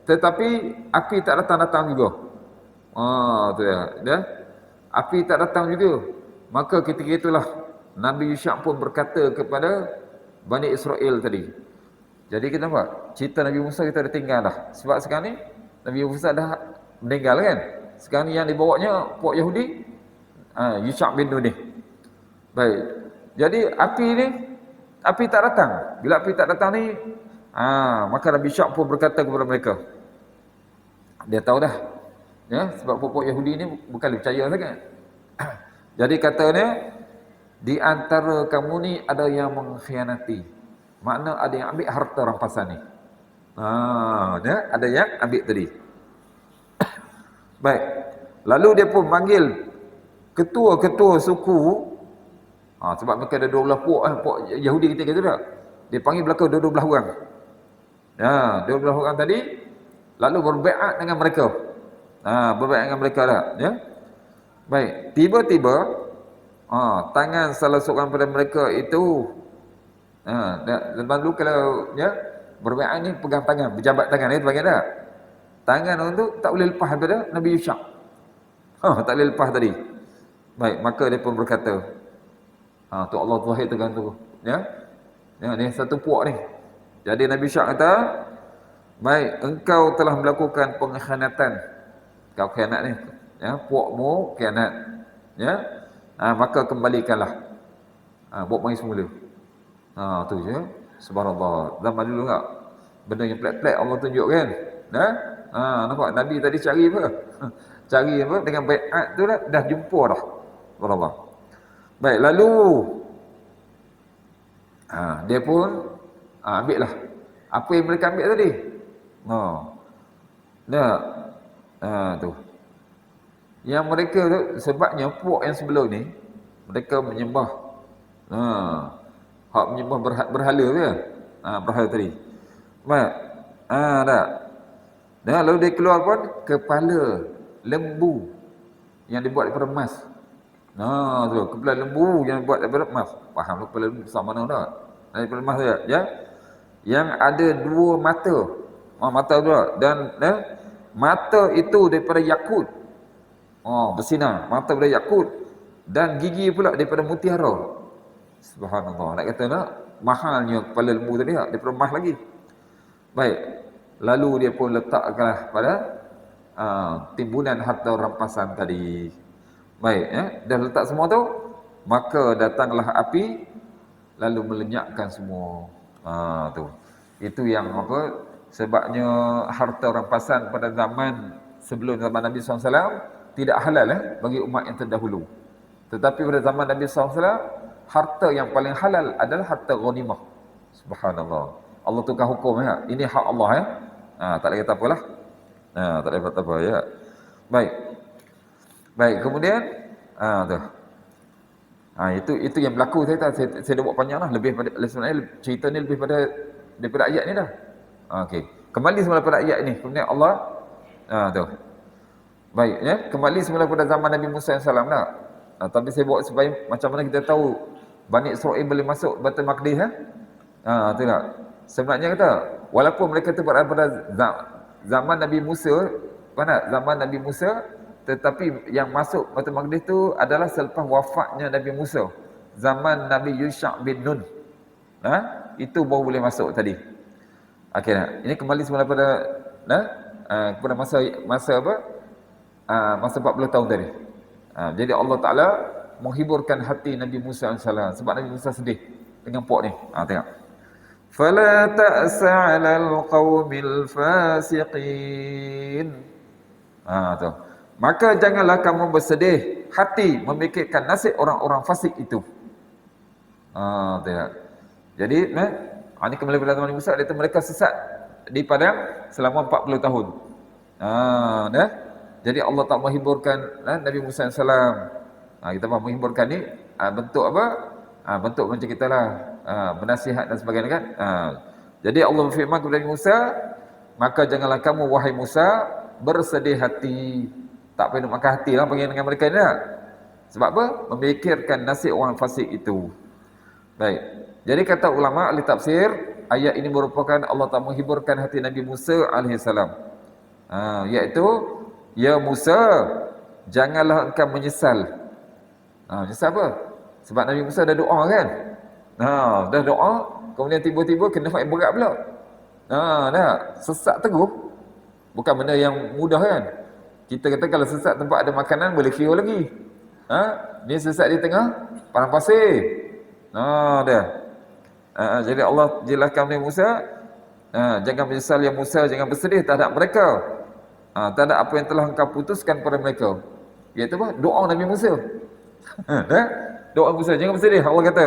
Tetapi api tak datang-datang juga. Tu dia. Api tak datang juga. Maka ketika itulah Nabi Yusha pun berkata kepada Bani Israel tadi. Jadi kita nampak cerita Nabi Musa kita dah tinggal dah. Sebab sekarang ni Nabi Musa dah meninggal kan. Sekarang ni yang dibawanya puak Yahudi, Yusha bin Nun ni. Baik. Jadi api tak datang. Bila api tak datang ni, maka Nabi Yusha pun berkata kepada mereka. Dia tahu dah. Ya, sebab puak Yahudi ni bukan percaya sangat. Jadi katanya, di antara kamu ni ada yang mengkhianati. Makna ada yang ambil harta rampasan ni. Ada yang ambil tadi. Baik. Lalu dia pun panggil ketua-ketua suku. Sebab mereka ada 12 puak Yahudi ketika itu tak. Dia panggil belakang 12 orang. 12 orang tadi lalu berbaiat dengan mereka. Berbaiat dengan mereka dah, ya. Baik, tiba-tiba tangan salah seorang pada mereka itu dulu kalau ya berbaiat ni pegang tangan, berjabat tangan itu panggil tak? Tangan orang tu tak boleh lepas daripada Nabi Yusha. Tak boleh lepas tadi. Baik, maka dia pun berkata, tu Allah Zahir tekan tu, ya. Ni satu puak ni. Jadi Nabi Yusha kata, baik, engkau telah melakukan pengkhianatan. Kau khianat ni, ya, puakmu khianat, ya. Maka kembalikanlah. Buat main semula. Tu je. Subhanallah. Zaman dulu tak? Benda yang pelik-pelik Allah tunjuk kan? Nampak Nabi tadi cari apa? Cari apa? Dengan baiat tu dah jumpa dah. Subhanallah. Baik, lalu dia pun ambil lah apa yang mereka ambil tadi. Tu. Yang mereka tu, sebabnya puak yang sebelum ni mereka menyembah hak menyembah berhala tu ya. Berhala tadi. Baik. Tak. Dan lalu dia keluar pun kepala lembu yang dibuat daripada emas. Tu, kepala lembu yang dibuat daripada emas. Faham kepala lembu besar mana tak? Daripada emas tu ya. Yang ada 2 mata. Mata tu dan mata itu daripada yakut. Bersinar. Mata daripada yakut dan gigi pula daripada mutiara. Subhanallah. Nak kata tak? Mahalnya kepala lembu tadi tak? Daripada emas lagi. Baik. Lalu dia pun letakkanlah pada timbunan harta rampasan tadi. Baik, ya. Dah letak semua tu, maka datanglah api lalu melenyapkan semua. Tu. Itu yang apa? Sebabnya harta rampasan pada zaman sebelum zaman Nabi SAW tidak halal bagi umat yang terdahulu. Tetapi pada zaman Nabi SAW, harta yang paling halal adalah harta ghanimah. Subhanallah. Allah tukar hukum ya. Ini hak Allah ya. Tak boleh kata apalah. Tak boleh kata apa ya. Baik, kemudian tu. Itu yang berlaku saya dah buat panjang lah, lebih pada sebenarnya cerita ni lebih daripada ayat ni dah. Okey. Kembali semula pada ayat ni. Kemudian Allah tu. Baik ya, kembali semula pada zaman Nabi Musa AS lah. Tapi saya buat supaya macam mana kita tahu Bani Israel boleh masuk Baitul Maqdis tu tak. Sebenarnya kata walaupun mereka tu berada pada zaman Nabi Musa, zaman Nabi Musa, tetapi yang masuk Baitul Maqdis tu adalah selepas wafatnya Nabi Musa. Zaman Nabi Yusha bin Nun. Itu baru boleh masuk tadi. Okey, ini kembali semula pada kepada masa apa? Masa 40 tahun tadi. Jadi Allah Taala menghiburkan hati Nabi Musa AS sebab Nabi Musa sedih dengan puak ni. Tengok. Fala ta'sa 'alal qaumil fasiqin. Tu. Maka janganlah kamu bersedih hati memikirkan nasib orang-orang fasik itu. Tengok. Jadi, ini kembali pada zaman Musa, iaitu mereka sesat di padang selama 40 tahun. Jadi Allah tak menghiburkan Nabi Musa AS. Kita faham menghiburkan ni bentuk apa? Bentuk macam kita lah bernasihat dan sebagainya kan. Jadi Allah berfirman kepada Nabi Musa, maka janganlah kamu wahai Musa bersedih hati. Tak payah nak makan hati lah panggil dengan mereka ni lah. Sebab apa? Memikirkan nasib orang fasik itu. Baik. Jadi kata ulama ahli tafsir, ayat ini merupakan Allah Ta'ala menghiburkan hati Nabi Musa alaihissalam. Iaitu, ya Musa, janganlah engkau menyesal. Menyesal apa? Sebab Nabi Musa dah doa kan? Dah doa, kemudian tiba-tiba kena fight berat pula. Dah sesat teguh. Bukan benda yang mudah kan? Kita kata kalau sesat tempat ada makanan boleh kira lagi. Dia sesat di tengah padang pasir. Dah. Jadi Allah jelaskan kepada Musa, jangan menyesal ya Musa, jangan bersedih terhadap mereka, terhadap apa yang telah engkau putuskan pada mereka. Iaitu apa? Doa Nabi Musa. Doa Musa, jangan bersedih, Allah kata.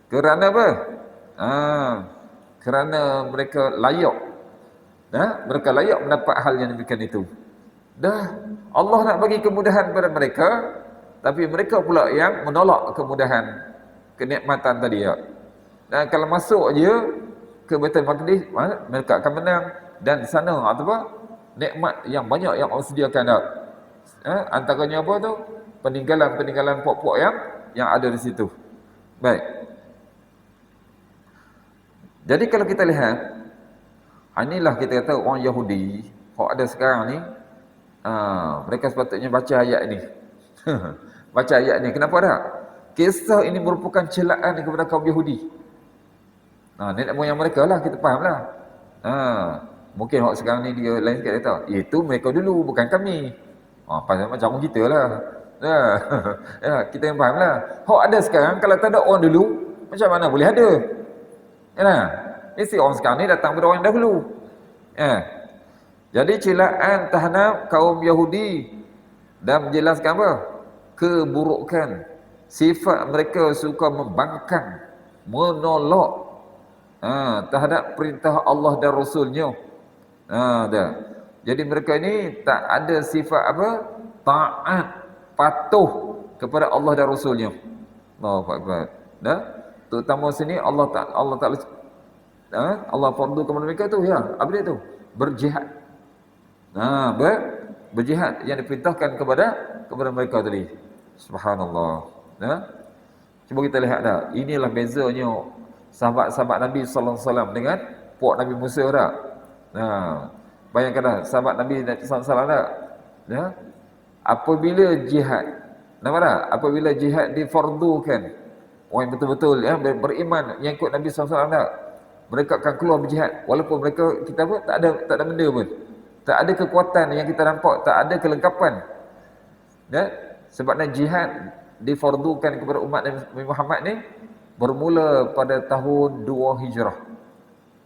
Kerana apa? Kerana mereka layak. Mereka layak mendapat hal yang demikian itu. Allah nak bagi kemudahan pada mereka, tapi mereka pula yang menolak kemudahan, kenikmatan tadi ya. Dan kalau masuk je ke Baitul Maqdis, mereka akan menang. Dan di sana nikmat yang banyak yang Allah sediakan dah. Antaranya apa tu? Peninggalan-peninggalan pokok yang ada di situ. Baik. Jadi kalau kita lihat, inilah kita kata orang Yahudi, kalau ada sekarang ni, mereka sepatutnya baca ayat ni. Baca ayat ni. Kenapa tak? Kisah ini merupakan celaan kepada kaum Yahudi. Nenek moyang mereka lah, kita faham lah. Mungkin orang sekarang ni dia lain sikit kata, itu mereka dulu, bukan kami. Pasal macam kita lah. Kita yang faham lah. Hak ada sekarang, kalau tak ada orang dulu, macam mana boleh ada? Mesti orang sekarang ni datang pada orang yang dahulu. Jadi celaan terhadap kaum Yahudi dan menjelaskan apa? Keburukan. Sifat mereka suka membangkang, menolak terhadap perintah Allah dan Rasulnya. Jadi mereka ini tak ada sifat apa? Taat, patuh kepada Allah dan Rasulnya. Allahu Akbar. Terutama sini Allah Ta'ala Allah fardu kepada mereka tu ya. Apa dia tu? Berjihad. Berjihad yang diperintahkan kepada mereka tadi. Subhanallah. Cuba kita lihat dah. Inilah bezanya sahabat-sahabat Nabi sallallahu alaihi wasallam dengan puak Nabi Musa dah. Bayangkan dah sahabat Nabi sallallahu alaihi wasallam dah. Apabila jihad, nampak tak? Apabila jihad difardukan, orang yang betul-betul beriman yang ikut Nabi sallallahu alaihi wasallam dah, mereka akan keluar berjihad walaupun mereka kita apa tak ada benda pun. Tak ada kekuatan yang kita nampak, tak ada kelengkapan. Sebabnya jihad difardukan kepada umat Nabi Muhammad ni bermula pada tahun 2 Hijrah.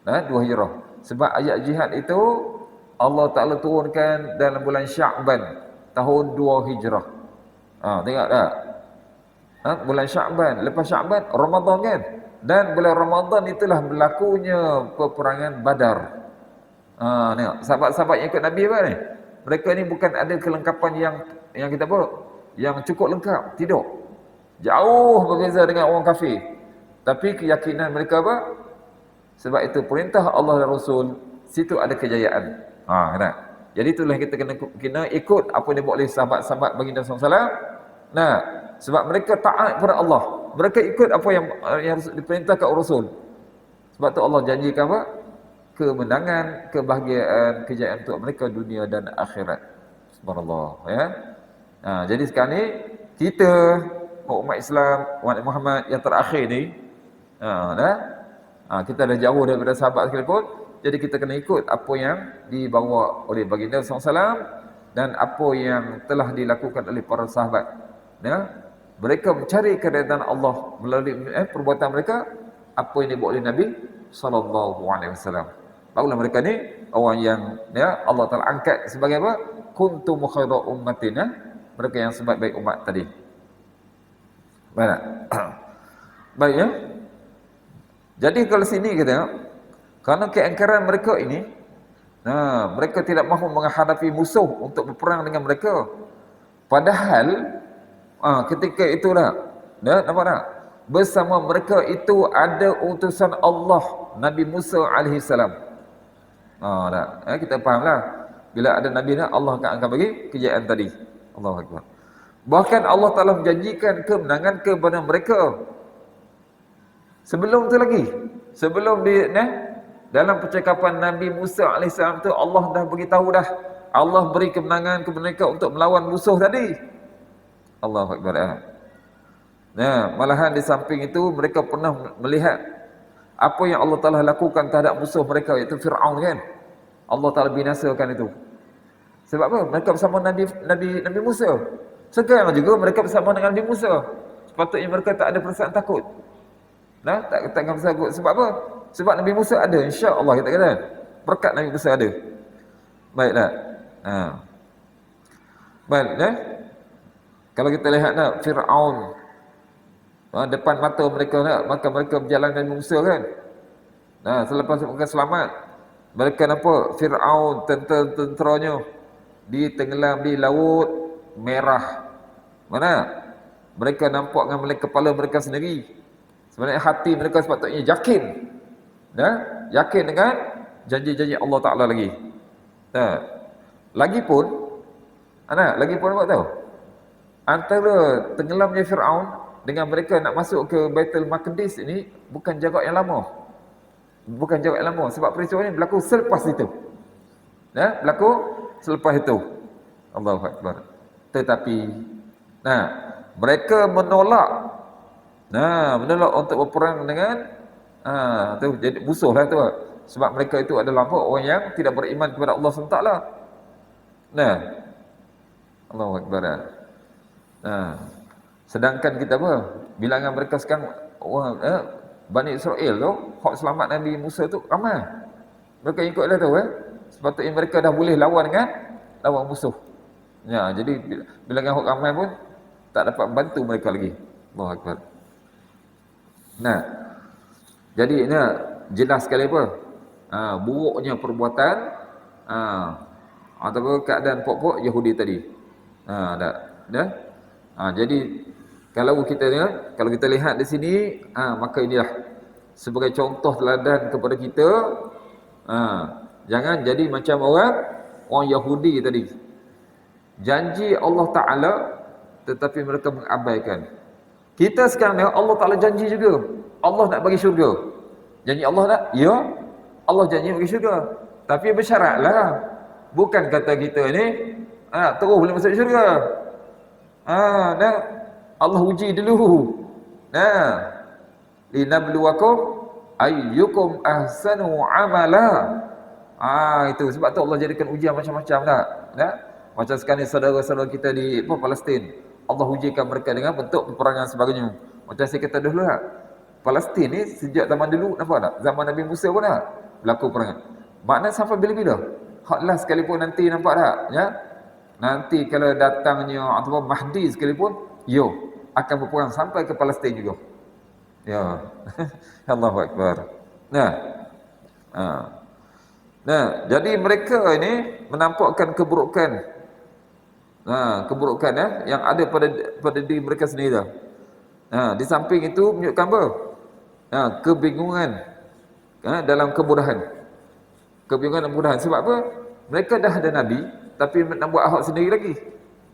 2 Hijrah. Sebab ayat jihad itu Allah Ta'ala turunkan dalam bulan Sya'ban tahun 2 Hijrah. Tengok tak? Bulan Sya'ban, lepas Sya'ban Ramadan kan? Dan bulan Ramadan itulah berlakunya peperangan Badar. Tengok, sahabat-sahabat yang ikut Nabi apa ni? Mereka ni bukan ada kelengkapan yang kita apa? Yang cukup lengkap, tidak. Jauh berbeza dengan orang kafir. Tapi keyakinan mereka apa? Sebab itu perintah Allah dan Rasul, situ ada kejayaan. Kan? Jadi itulah kita kena ikut apa yang dibuat oleh sahabat-sahabat baginda SAW. Sebab mereka taat kepada Allah. Mereka ikut apa yang diperintahkan Rasul. Sebab tu Allah janjikan apa? Kemenangan, kebahagiaan, kejayaan untuk mereka dunia dan akhirat. Subhanallah. Jadi sekarang ni kita umat Islam, umat Muhammad yang terakhir ni, kita dah jauh daripada sahabat sekalipun. Jadi kita kena ikut apa yang dibawa oleh baginda SAW dan apa yang telah dilakukan oleh para sahabat. Mereka mencari keridhaan Allah melalui perbuatan mereka, apa yang dibuat oleh Nabi SAW. Barulah mereka ni orang yang Allah Ta'ala angkat sebagai apa? Kuntum khaira ummatin, mereka yang sebaik-baik umat tadi. Baik ya. Jadi kalau sini kita, kerana keangkaran mereka ini, mereka tidak mahu menghadapi musuh untuk berperang dengan mereka. Padahal ketika itu nampak tak? Bersama mereka itu ada utusan Allah, Nabi Musa alaihissalam. Kita fahamlah. Bila ada Nabi Allah akan bagi kejayaan tadi. Allahu Akbar. Bahkan Allah Ta'ala menjanjikan kemenangan kepada mereka Sebelum tu lagi, sebelum dia dalam percakapan Nabi Musa AS tu Allah dah beritahu dah. Allah beri kemenangan kepada mereka untuk melawan musuh tadi. Allahu Akbar. Nah, malahan di samping itu mereka pernah melihat apa yang Allah Taala lakukan terhadap musuh mereka, iaitu Firaun kan. Allah Taala binasakan itu. Sebab apa? Mereka bersama Nabi Musa. Sekarang juga mereka bersama dengan Nabi Musa. Sepatutnya mereka tak ada perasaan takut. Tak akan takut. Sebab apa? Sebab Nabi Musa ada, insya-Allah kita kata. Berkat Nabi Musa ada. Baiklah. Baik, kalau kita lihat Firaun depan mata mereka maka mereka berjalan dengan Musa kan. Selepas mereka selamat, mereka nampak Firaun tenteranya ditenggelam di laut merah. Mana? Mereka nampak dengan kepala mereka sendiri. Sebenarnya hati mereka sepatutnya yakin. Yakin dengan janji-janji Allah Ta'ala lagi. Lagipun apa tahu? Antara tenggelamnya Firaun dengan mereka nak masuk ke Baitul Maqdis ini bukan jarak yang lama. Bukan jarak yang lama sebab peristiwa ini berlaku selepas itu. Berlaku selepas itu. Allahu Akbar. Tetapi mereka menolak untuk berperang dengan tu jadi musuhlah tu. Sebab mereka itu adalah orang yang tidak beriman kepada Allah SWT. Allahu Akbar. Sedangkan kita apa? Bilangan mereka sekarang Bani Israel tu, hak selamat Nabi Musa tu ramai. Mereka ikutlah tu sepatutnya mereka dah boleh lawan musuh. Jadi bilangan hak ramai pun tak dapat membantu mereka lagi. Allahu Akbar. Jadi jelas sekali apa? Buruknya perbuatan ataupun keadaan pokok Yahudi tadi. Jadi kalau kita lihat di sini, maka inilah sebagai contoh teladan kepada kita. Jangan jadi macam orang Yahudi tadi. Janji Allah Ta'ala tetapi mereka mengabaikan. Kita sekarang Allah Ta'ala janji juga. Allah nak bagi syurga. Janji Allah tak? Ya. Allah janji bagi syurga. Tapi bersyaratlah. Bukan kata kita ni terus boleh masuk syurga. Allah uji dulu. Linabluwakum ayyukum ahsanu amala. Itu sebab tu Allah jadikan ujian macam-macam tak? Macam sekarang ni saudara-saudara kita di Palestin, Allah ujikan mereka dengan bentuk peperangan sebagainya. Macam saya kata dulu Palestin ni sejak zaman dulu, nampak tak? Zaman Nabi Musa pun berlaku perangan. Maknanya sampai bila-bila? Haklah sekalipun nanti, nampak tak? Nanti kalau datangnya ataupun Mahdi sekalipun, akan berperang sampai ke Palestin juga. Allahu Akbar. Jadi mereka ini menampakkan keburukan. Keburukan yang ada pada diri mereka sendiri. Di samping itu menunjukkan apa? Kebingungan dalam kemudahan. Kebingungan dan kemudahan. Sebab apa? Mereka dah ada Nabi, tapi nak buat ahad sendiri lagi.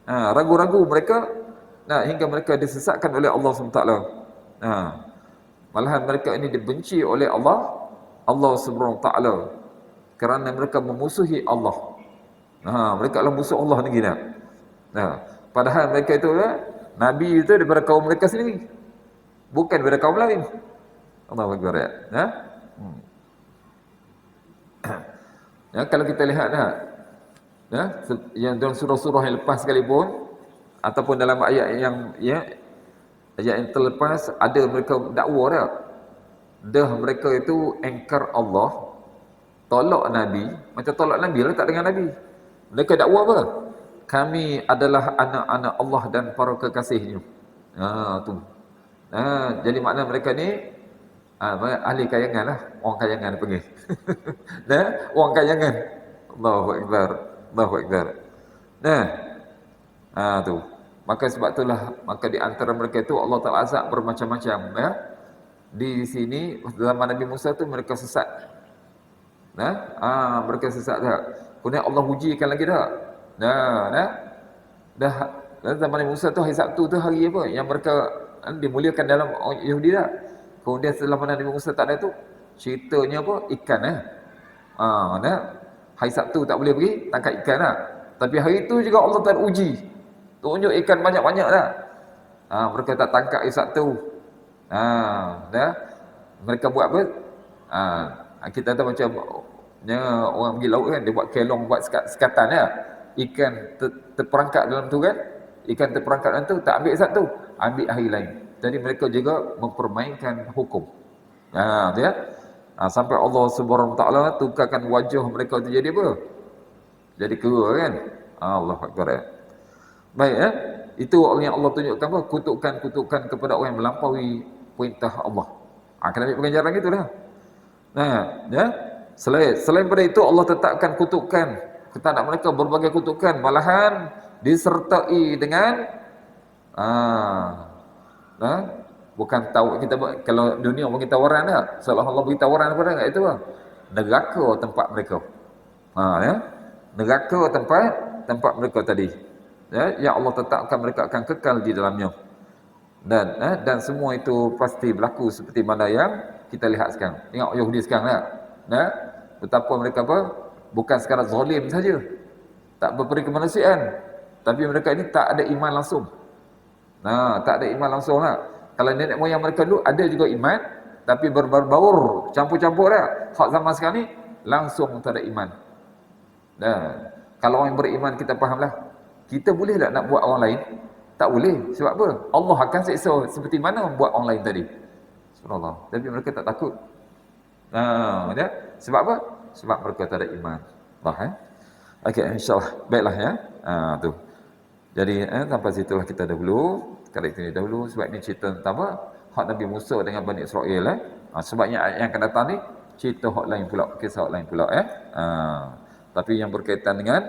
Ragu-ragu mereka hingga mereka disesatkan oleh Allah SWT. Malahan mereka ini dibenci oleh Allah SWT kerana mereka memusuhi Allah. Mereka adalah musuh Allah ni gila. Padahal mereka itu Nabi itu daripada kaum mereka sendiri, bukan daripada kaum lain. Allahu Akbar. Kalau kita lihat yang dalam surah-surah yang lepas sekalipun ataupun dalam ayat yang terlepas, ada mereka dakwa mereka itu engkar Allah, tolak Nabi. Macam tolak Nabi lah, tak dengan Nabi. Mereka dakwa apa? Kami adalah anak-anak Allah dan para kekasihnya. Jadi makna mereka ni ahli kayangan lah. Orang kayangan panggil. Orang kayangan. Allahu Akbar. Allahu Akbar. Tu. Maka sebab itulah, maka di antara mereka itu Allah Ta'ala azab bermacam-macam. Di sini zaman Nabi Musa tu mereka sesat. Mereka sesat tak? Kemudian Allah ujikan lagi tak? Dah zaman Nabi Musa tu hari Sabtu tu hari apa? Yang mereka dimuliakan dalam Yahudi tak? Kemudian setelah mana Nabi Musa tak ada tu, ceritanya apa? Ikan hari Sabtu tak boleh pergi tangkap ikan lah. Tapi hari itu juga Allah Ta'ala uji. Tunjuk ikan banyak-banyak lah. Mereka tak tangkap hari Sabtu. Mereka buat apa? Kita tahu macam orang pergi laut kan, dia buat kelong, buat sekatan ya. Ikan terperangkap dalam tu kan. Ikan terperangkap dalam tu, tak ambil satu, ambil hari lain. Jadi mereka juga mempermainkan hukum. Sampai Allah Subhanahu Wa Taala tukarkan wajah mereka tu jadi apa? Jadi kera kan? Allah Akbar. Baik itu yang Allah tunjukkan apa? Kutukan-kutukan kepada orang yang melampaui perintah Allah. Kena ambil pengajaran gitulah. Selain pada itu Allah tetapkan kutukan kepada mereka, berbagai kutukan, malahan disertai dengan bukan tahu kita kalau dunia bagi tawaran tak? Seolah Allah bagi tawaran kepada enggak itu lah. Neraka tempat mereka. Neraka tempat mereka tadi. Ya Allah tetapkan mereka akan kekal di dalamnya. Dan semua itu pasti berlaku seperti mana yang kita lihat sekarang. Tengok Yahudi sekarang lah. Betapa mereka bukan sekadar zalim saja. Tak berperi kemanusiaan. Tapi mereka ini tak ada iman langsung. Tak ada iman langsung lah. Kalau nenek moyang mereka dulu ada juga iman, tapi berbaur, campur-campur lah. Hak zaman sekarang ni langsung tak ada iman. Kalau orang yang beriman kita fahamlah. Kita boleh tak nak buat orang lain? Tak boleh. Sebab apa? Allah akan seksa seperti mana buat orang lain tadi. Subhanallah. Tapi mereka tak takut. Sebab apa? Sebab mereka tak ada iman. Okey, insya-Allah. Baiklah ya. Tu. Jadi sampai situlah kita dahulu. Kali ini dahulu sebab ini cerita tentang apa? Hak Nabi Musa dengan Bani Israel sebabnya ayat yang akan datang ni cerita hak lain pula, kisah hak lain pula tapi yang berkaitan dengan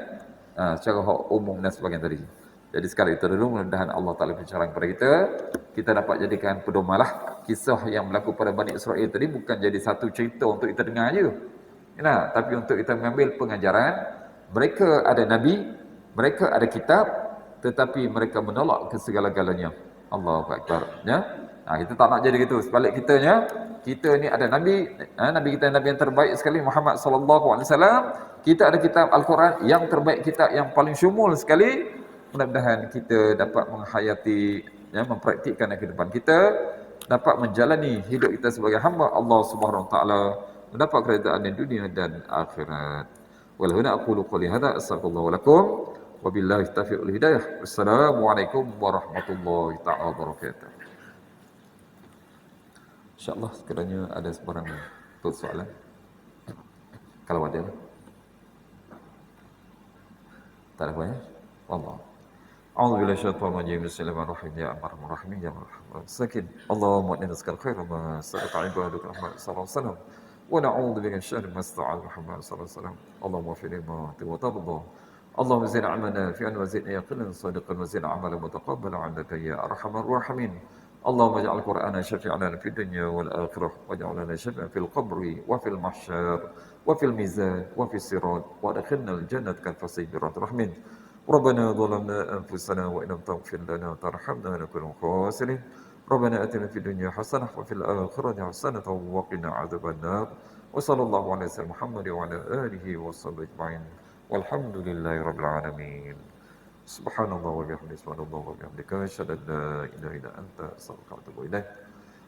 secara hak umum dan sebagainya tadi. Jadi sekali itu dulu, mudah-mudahan Allah Taala berbicara kepada kita dapat jadikan pedomanlah kisah yang berlaku pada Bani Israel tadi bukan jadi satu cerita untuk kita dengar aja. Tapi untuk kita mengambil pengajaran. Mereka ada nabi, mereka ada kitab, tetapi mereka menolak ke segala-galanya. Allahu Akbar. Kita tak nak jadi gitu. Sebalik kita ni ada nabi, nabi kita nabi yang terbaik sekali Muhammad sallallahu alaihi wasallam. Kita ada kitab Al-Quran yang terbaik, kitab yang paling syumul sekali. Mudah-mudahan kita dapat menghayati, mempraktikkan kehidupan kita, dapat menjalani hidup kita sebagai hamba Allah Subhanahu wa taala, mendapat keridaan di dunia dan akhirat. Wal huna aqulu qouli hadza astaghfirullah wa lakum. Wabillahi taufiq wal hidayah. Wassalamualaikum warahmatullahi taala wabarakatuh. Insya-Allah sekiranya ada sebarang soalan. Kalau ada. Tak ada apa ya? Wallah. A'udzu billahi syaitanir rajim. Bismillahirrahmanirrahim. Ya arhamar rahimin ya arhamar sakin. Allahumma inna nas'aluka khairan ma sa'alaka ibaduka Muhammad sallallahu alaihi wasallam. Wa na'udzu bika min syarri ma sta'al Muhammad sallallahu alaihi wasallam. Allahumma fini ma tawadda. اللهم زد عملنا في أن وزدنا يقينا صادقا وزد عملا متقبلا عندك يا أرحم الراحمين. اللهم اجعل القرآن شفيعنا في الدنيا والآخرة واجعل لنا شفيعا في القبر وفي المحشر وفي الميزان وفي الصراط وادخلنا الجنة كالفصيح برحمة الرحمن. ربنا ظلمنا أنفسنا وإن لم تغفر لنا وترحمنا لنكن من الخاسرين. ربنا آتنا في الدنيا حسنة وفي الآخرة حسنة وقنا عذاب النار. وصلى الله على سيدنا محمد وعلى آله وصحبه أجمعين. والحمد لله رب العالمين. سبحان الله وبحمده سبحان الله وبحمدك أشهد أن لا إله إلا أنت أستغفرك وأتوب إليك.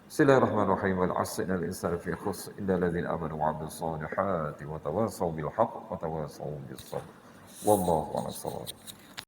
بسم الله الرحمن الرحيم. والعصر إن الإنسان في خسر إلا الذين آمنوا وعملوا الصالحات وتواصوا بالحق وتواصوا بالصبر. والله أعلم.